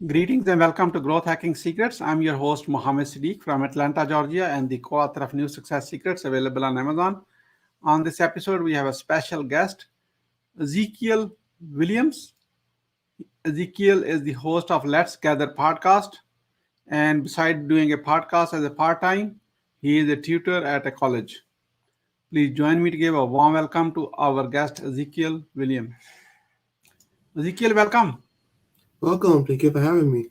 Greetings and welcome to Growth Hacking Secrets. I'm your host, Mohammed Siddique from Atlanta, Georgia, and the co author of New Success Secrets available on Amazon. On this episode, we have a special guest, Ezekiel Williams. Ezekiel is the host of Let's Gather podcast. And besides doing a podcast as a part time, he is a tutor at a college. Please join me to give a warm welcome to our guest, Ezekiel Williams. Ezekiel, welcome. Welcome. Thank you for having me.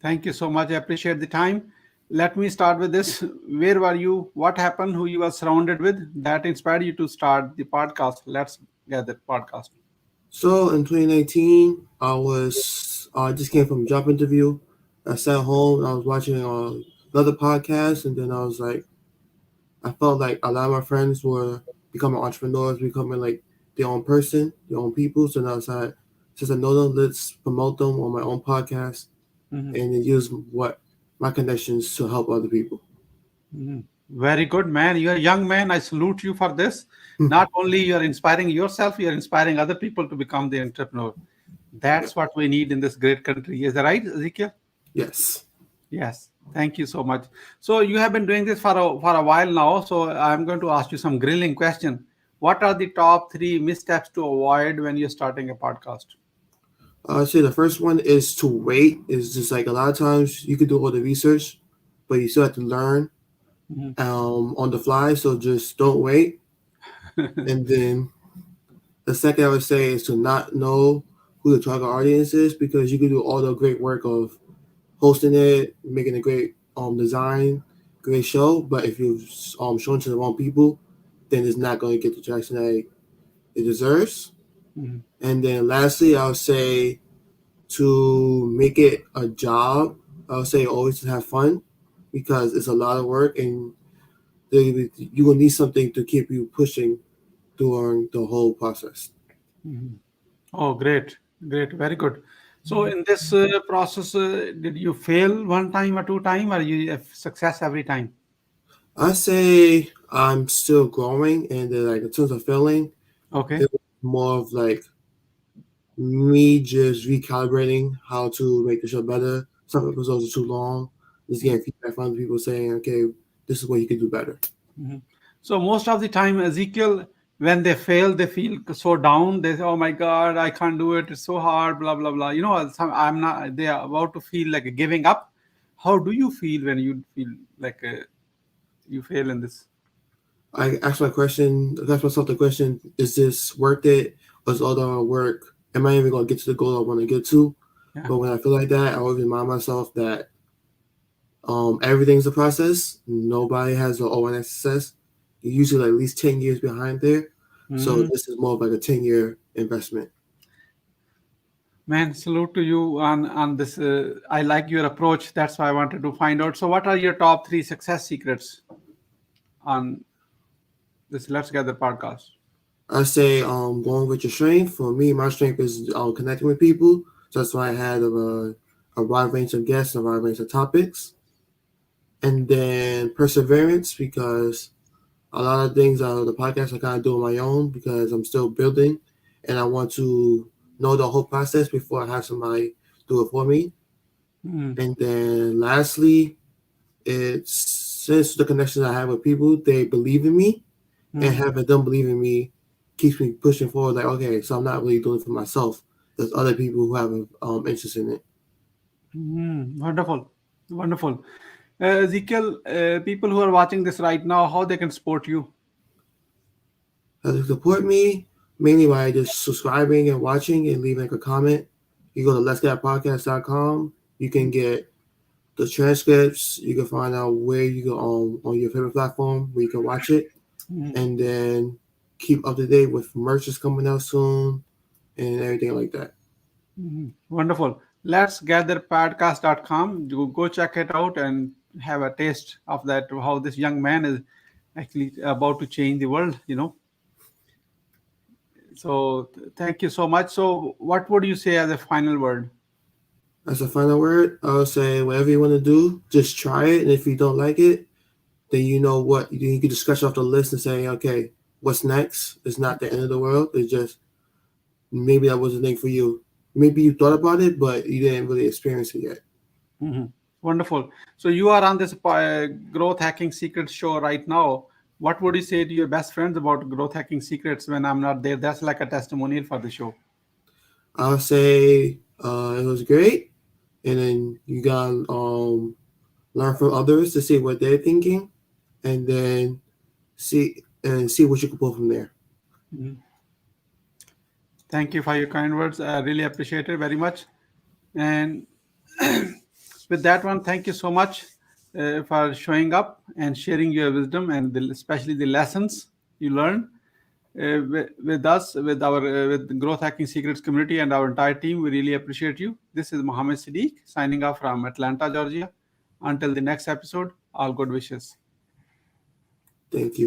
Thank you so much. I appreciate the time. Let me start with this. Where were you? What happened? Who you were surrounded with that inspired you to start the podcast? Let's Gather podcast. So in 2019, I just came from a job interview. I sat home and I was watching another podcast, and then I felt like a lot of my friends were becoming entrepreneurs, becoming like their own person, their own people. So now I said, since I know them, let's promote them on my own podcast Mhm. and then use what my connections to help other people. Mhm. Very good, man. You're a young man. I salute you for this. Not only you're inspiring yourself, you're inspiring other people to become the entrepreneur. Yeah. That's what we need in this great country. Is that right, Ezekiel? Yes. Yes. Thank you so much. So you have been doing this for a while now. So I'm going to ask you some grilling question. What are the top three missteps to avoid when you're starting a podcast? I'd say the first one is to wait. Is just like a lot of times you can do all the research, but you still have to learn Mhm. on the fly. So just don't wait. And then the second I would say is to not know who the target audience is, because you can do all the great work of hosting it, making a great design, great show. But if you've shown to the wrong people, then it's not going to get the traction that it deserves. Mhm. And then lastly, I would say to make it a job, I would say always to have fun, because it's a lot of work and you will need something to keep you pushing during the whole process. Mhm. Oh, great. Great. Very good. So in this process, did you fail one time or two time, or you have success every time? I say I'm still growing, and then, like in terms of failing, Okay. it was more of like me just recalibrating how to make the show better. Some episodes are too long. Just getting feedback from other people saying, "Okay, this is what you could do better." Mhm. So most of the time, Ezekiel, when they fail, they feel so down. They say, "Oh my God, I can't do it. It's so hard." Blah blah blah. I'm not. They are about to feel like giving up. How do you feel when you feel like you fail in this? I ask myself the question: is this worth it? Or is all the work? Am I even going to get to the goal I want to get to? Yeah. But when I feel like that, I always remind myself that everything's a process. Nobody has an overnight success. You're usually like at least 10 years behind there. So Mhm. this is more of like a 10-year investment. Man, salute to you on this. I like your approach. That's why I wanted to find out. So, what are your top three success secrets on this Let's Gather podcast? I say going with your strength. For me, my strength is connecting with people. So that's why I had a wide range of guests, a wide range of topics. And then perseverance, because a lot of things out of the podcast I kind of do on my own because I'm still building and I want to know the whole process before I have somebody do it for me. Mm, And then lastly, it's since the connections I have with people, they believe in me, and mm, having them believe in me keeps me pushing forward. Like, okay, so I'm not really doing it for myself. There's other people who have interest in it. wonderful, wonderful. Ezekiel, people who are watching this right now, how they can support you? To support me, mainly by just subscribing and watching and leaving like a comment. You go to letsgetpodcast.com. You can get the transcripts. You can find out where you go on your favorite platform where you can watch it, Mm, and then keep up to date with merches coming out soon and everything like that. wonderful. Let's gather podcast.com. You go check it out and have a taste of that, how this young man is actually about to change the world. So thank you so much. So what would you say as a final word? As a final word, I'll say whatever you want to do, just try it. And if you don't like it, then you know what you can just scratch off the list and say, okay, what's next? It's not the end of the world. It's just maybe that was the thing for you. maybe you thought about it, but you didn't really experience it yet. Wonderful. So you are on this growth hacking secrets show right now. What would you say to your best friends about growth hacking secrets when I'm not there? That's like a testimonial for the show. I'll say it was great, and then you gotta learn from others to see what they're thinking, and then see what you can pull from there. Mhm. Thank you for your kind words. I really appreciate it very much. And with that one, thank you so much for showing up and sharing your wisdom and especially the lessons you learned with us, with the Growth Hacking Secrets community and our entire team. We really appreciate you. This is Mohammed Siddique signing off from Atlanta, Georgia. Until the next episode, all good wishes. Thank you.